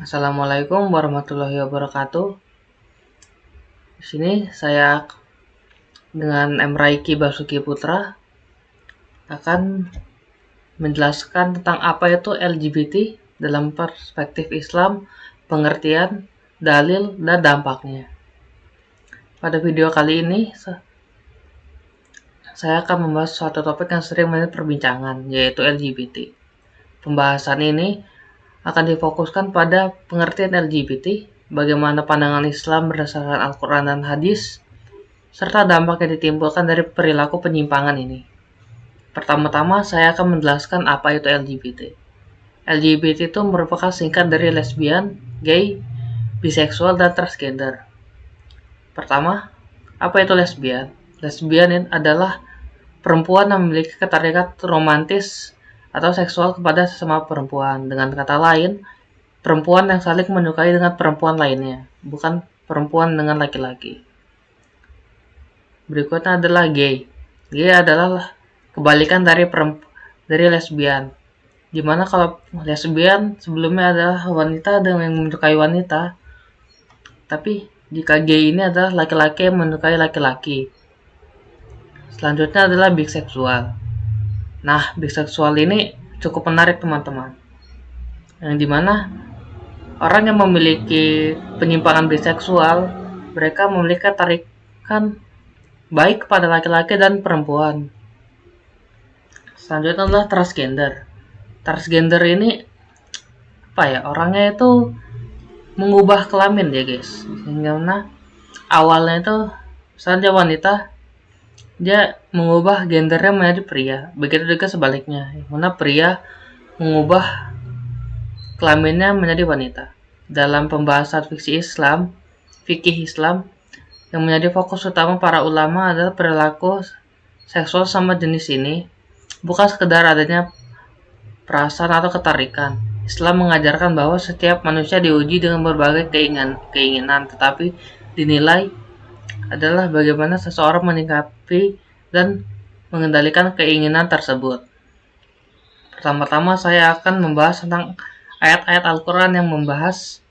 Assalamualaikum warahmatullahi wabarakatuh. Di sini saya dengan M. Raiki Basuki Putra akan menjelaskan tentang apa itu LGBT dalam perspektif Islam, pengertian, dalil, dan dampaknya. Pada video kali ini, saya akan membahas suatu topik yang sering menjadi perbincangan, yaitu LGBT. Pembahasan ini akan difokuskan pada pengertian LGBT, bagaimana pandangan Islam berdasarkan Al-Quran dan Hadis, serta dampak yang ditimbulkan dari perilaku penyimpangan ini. Pertama-tama, saya akan menjelaskan apa itu LGBT. LGBT itu merupakan singkat dari lesbian, gay, biseksual, dan transgender. Pertama, apa itu lesbian? Lesbian adalah perempuan yang memiliki ketertarikan romantis atau seksual kepada sesama perempuan. Dengan kata lain, perempuan yang saling menyukai dengan perempuan lainnya, bukan perempuan dengan laki-laki. Berikutnya adalah gay. Gay adalah kebalikan dari lesbian. Dimana kalau lesbian sebelumnya adalah wanita yang menyukai wanita, tapi jika gay ini adalah laki-laki yang menyukai laki-laki. Selanjutnya adalah biseksual. Nah, biseksual ini cukup menarik teman-teman. Yang dimana orang yang memiliki penyimpangan biseksual, mereka memiliki ketertarikan baik kepada laki-laki dan perempuan. Selanjutnya adalah transgender. Transgender ini orangnya itu mengubah kelamin ya guys. Karena awalnya itu misalnya dia wanita, dia mengubah gendernya menjadi pria. Begitu juga sebaliknya, mana pria mengubah kelaminnya menjadi wanita. Dalam pembahasan fikih Islam, yang menjadi fokus utama para ulama adalah perilaku seksual sama jenis ini bukan sekedar adanya perasaan atau ketarikan. Islam mengajarkan bahwa setiap manusia diuji dengan berbagai keinginan, tetapi dinilai adalah bagaimana seseorang menyikapi dan mengendalikan keinginan tersebut. Pertama-tama saya akan membahas tentang ayat-ayat Al-Quran yang membahas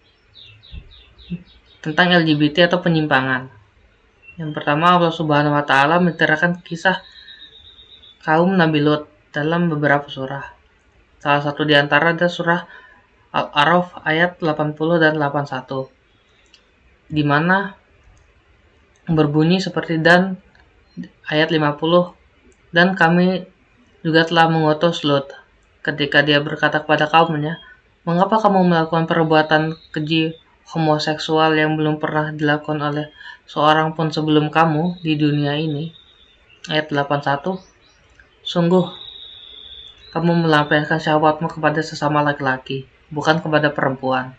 tentang LGBT atau penyimpangan. Yang pertama, Allah Subhanahu wa Ta'ala menceritakan kisah kaum Nabi Lut dalam beberapa surah. Salah satu di antara adalah surah Al-A'raf ayat 80 dan 81, di mana berbunyi seperti dan ayat 50, dan kami juga telah mengutus Lut ketika dia berkata kepada kaumnya, mengapa kamu melakukan perbuatan keji homoseksual yang belum pernah dilakukan oleh seorang pun sebelum kamu di dunia ini? Ayat 81, sungguh kamu melampiaskan syahwatmu kepada sesama laki-laki, bukan kepada perempuan.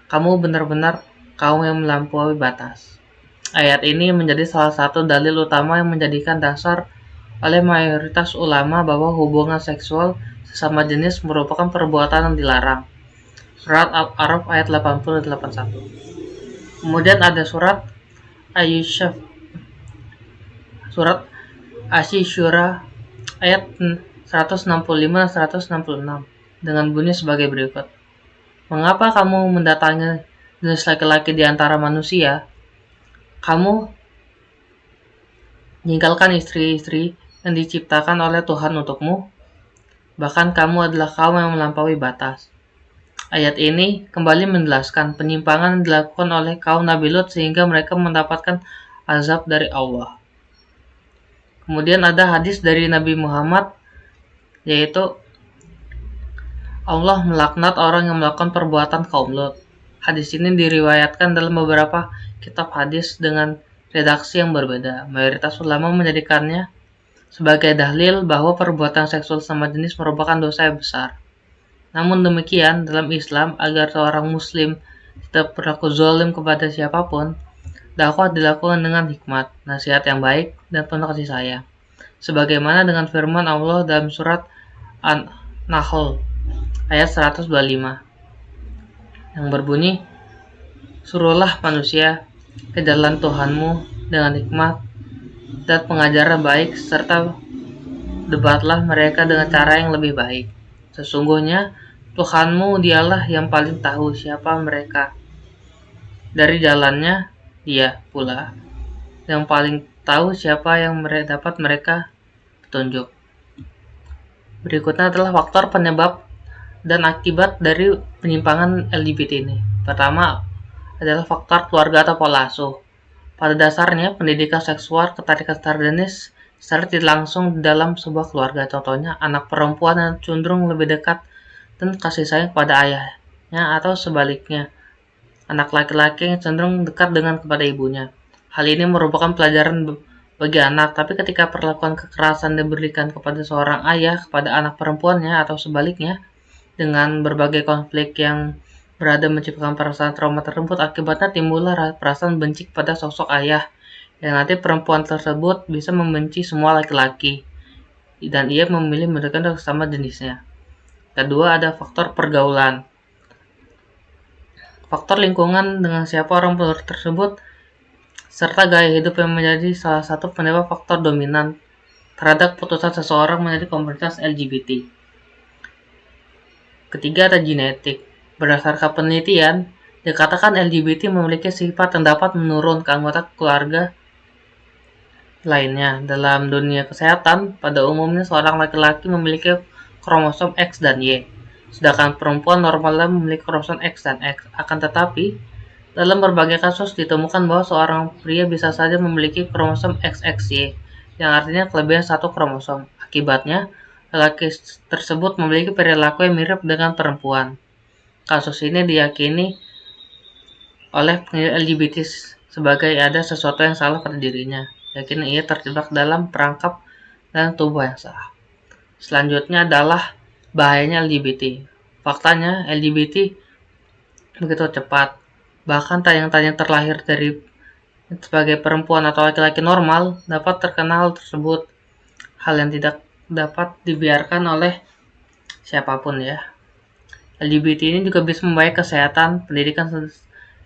Kamu benar-benar kaum yang melampaui batas. Ayat ini menjadi salah satu dalil utama yang menjadikan dasar oleh mayoritas ulama bahwa hubungan seksual sesama jenis merupakan perbuatan yang dilarang. Surat Al-A'raf ayat 80 dan 81. Kemudian ada surat Asy-Syura ayat 165 dan 166 dengan bunyi sebagai berikut. Mengapa kamu mendatangi jenis laki-laki di antara manusia? Kamu meninggalkan istri-istri yang diciptakan oleh Tuhan untukmu. Bahkan kamu adalah kaum yang melampaui batas. Ayat ini kembali menjelaskan penyimpangan yang dilakukan oleh kaum Nabi Lut sehingga mereka mendapatkan azab dari Allah. Kemudian ada hadis dari Nabi Muhammad, yaitu Allah melaknat orang yang melakukan perbuatan kaum Lut. Hadis ini diriwayatkan dalam beberapa kitab hadis dengan redaksi yang berbeda. Mayoritas ulama menjadikannya sebagai dalil bahwa perbuatan seksual sama jenis merupakan dosa yang besar. Namun demikian, dalam Islam, agar seorang muslim tidak berlaku zalim kepada siapapun, dakwah dilakukan dengan hikmat, nasihat yang baik, dan penuh kasih sayang. Sebagaimana dengan firman Allah dalam surat An-Nahl ayat 125 yang berbunyi, suruhlah manusia ke jalan Tuhanmu dengan hikmat dan pengajaran baik, serta debatlah mereka dengan cara yang lebih baik. Sesungguhnya Tuhanmu dialah yang paling tahu siapa mereka. Dari jalannya, dia pula yang paling tahu siapa yang dapat mereka petunjuk. Berikutnya adalah faktor penyebab dan akibat dari penyimpangan LGBT ini. Pertama adalah faktor keluarga atau pola asuh. Pada dasarnya, pendidikan seksual, ketarikan sardanis secara tidak langsung dalam sebuah keluarga. Contohnya, anak perempuan yang cenderung lebih dekat dan kasih sayang kepada ayahnya atau sebaliknya, anak laki-laki yang cenderung dekat dengan kepada ibunya. Hal ini merupakan pelajaran bagi anak, tapi ketika perlakuan kekerasan diberikan kepada seorang ayah kepada anak perempuannya atau sebaliknya, dengan berbagai konflik yang berada menciptakan perasaan trauma tersebut, akibatnya timbullah perasaan benci pada sosok ayah, yang nanti perempuan tersebut bisa membenci semua laki-laki, dan ia memilih mendekatkan sesama jenisnya. Kedua, ada faktor pergaulan. Faktor lingkungan dengan siapa orang tersebut, serta gaya hidup yang menjadi salah satu penyebab faktor dominan terhadap putusan seseorang menjadi komunitas LGBT. Ketiga, ada genetik. Berdasarkan penelitian, dikatakan LGBT memiliki sifat yang dapat menurun ke anggota keluarga lainnya. Dalam dunia kesehatan, pada umumnya seorang laki-laki memiliki kromosom X dan Y, sedangkan perempuan normalnya memiliki kromosom X dan X. Akan tetapi, dalam berbagai kasus ditemukan bahwa seorang pria bisa saja memiliki kromosom XXY, yang artinya kelebihan satu kromosom. Akibatnya, laki tersebut memiliki perilaku yang mirip dengan perempuan. Kasus ini diyakini oleh peneliti LGBT sebagai ada sesuatu yang salah pada dirinya, yakni ia terjebak dalam perangkap dan tubuh yang salah. Selanjutnya adalah bahayanya LGBT. Faktanya, LGBT begitu cepat. Bahkan tayang-tayang terlahir dari sebagai perempuan atau laki-laki normal dapat terkena hal tersebut. Hal yang tidak dapat dibiarkan oleh siapapun ya. LGBT ini juga bisa membahayakan kesehatan, pendidikan,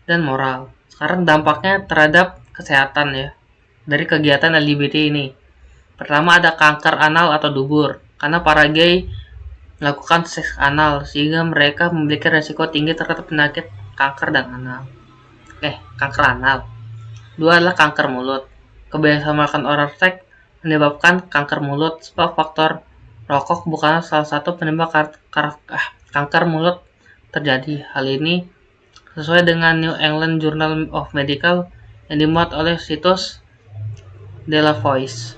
dan moral. Sekarang dampaknya terhadap kesehatan ya dari kegiatan LGBT ini. Pertama, ada kanker anal atau dubur, karena para gay melakukan seks anal sehingga mereka memiliki resiko tinggi terhadap penyakit kanker dan anal. Kanker anal. Dua adalah kanker mulut. Kebiasaan melakukan oral seks menyebabkan kanker mulut, sebab faktor rokok bukanlah salah satu penyebab kanker mulut terjadi. Hal ini sesuai dengan New England Journal of Medical yang dimuat oleh situs De La Voice.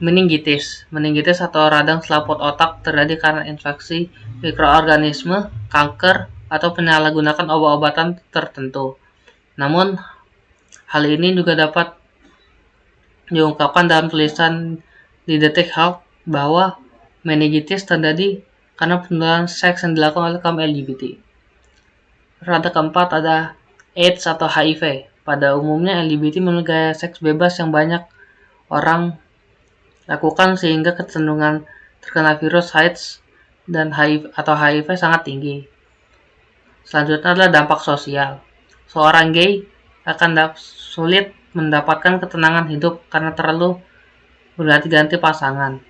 Meningitis atau radang selaput otak terjadi karena infeksi mikroorganisme, kanker, atau penyalahgunaan obat-obatan tertentu. Namun, hal ini juga dapat diungkapkan dalam tulisan di Detik Health bahwa meningitis terjadi karena penularan seks yang dilakukan oleh kaum LGBT. Rada keempat ada AIDS atau HIV. Pada umumnya LGBT memiliki gaya seks bebas yang banyak orang lakukan sehingga kecenderungan terkena virus AIDS dan HIV sangat tinggi. Selanjutnya adalah dampak sosial. Seorang gay akan sulit mendapatkan ketenangan hidup karena terlalu berganti-ganti pasangan.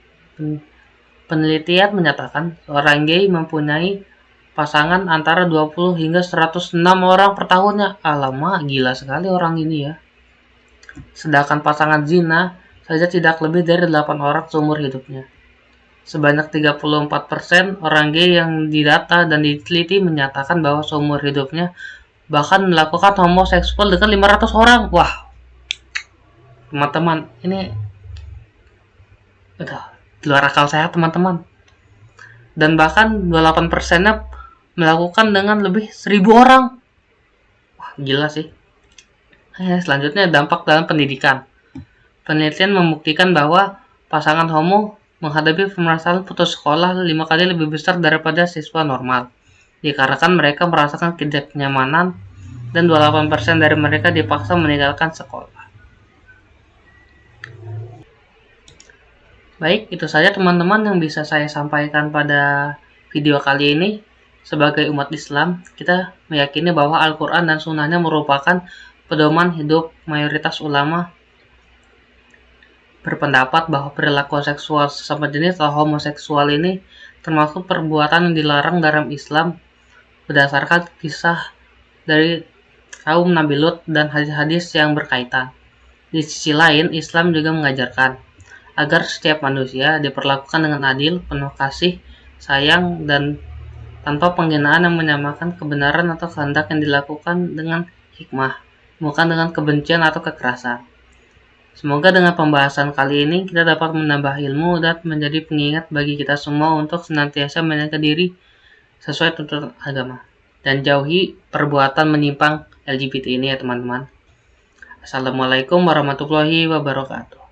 Penelitian menyatakan seorang gay mempunyai pasangan antara 20 hingga 106 orang per tahunnya. Alamak, gila sekali orang ini ya. Sedangkan pasangan zina saja tidak lebih dari 8 orang seumur hidupnya. Sebanyak 34% orang gay yang didata dan diteliti menyatakan bahwa seumur hidupnya bahkan melakukan homoseksual dengan 500 orang. Wah, teman-teman, ini udah di luar akal sehat teman-teman. Dan bahkan 28%-nya melakukan dengan lebih 1000 orang. Wah, gila sih. Selanjutnya dampak dalam pendidikan. Penelitian membuktikan bahwa pasangan homo menghadapi permasalahan putus sekolah 5 kali lebih besar daripada siswa normal, dikarenakan mereka merasakan ketidaknyamanan dan 28% dari mereka dipaksa meninggalkan sekolah. Baik, itu saja teman-teman yang bisa saya sampaikan pada video kali ini. Sebagai umat Islam, kita meyakini bahwa Al-Quran dan Sunnahnya merupakan pedoman hidup. Mayoritas ulama berpendapat bahwa perilaku seksual sesama jenis atau homoseksual ini termasuk perbuatan yang dilarang dalam Islam berdasarkan kisah dari kaum Nabi Lut dan hadis-hadis yang berkaitan. Di sisi lain, Islam juga mengajarkan agar setiap manusia diperlakukan dengan adil, penuh kasih, sayang, dan tanpa penghinaan yang menyamakan kebenaran atau kehendak yang dilakukan dengan hikmah, bukan dengan kebencian atau kekerasan. Semoga dengan pembahasan kali ini kita dapat menambah ilmu dan menjadi pengingat bagi kita semua untuk senantiasa menjaga diri sesuai tuntunan agama dan jauhi perbuatan menyimpang LGBT ini ya teman-teman. Assalamualaikum warahmatullahi wabarakatuh.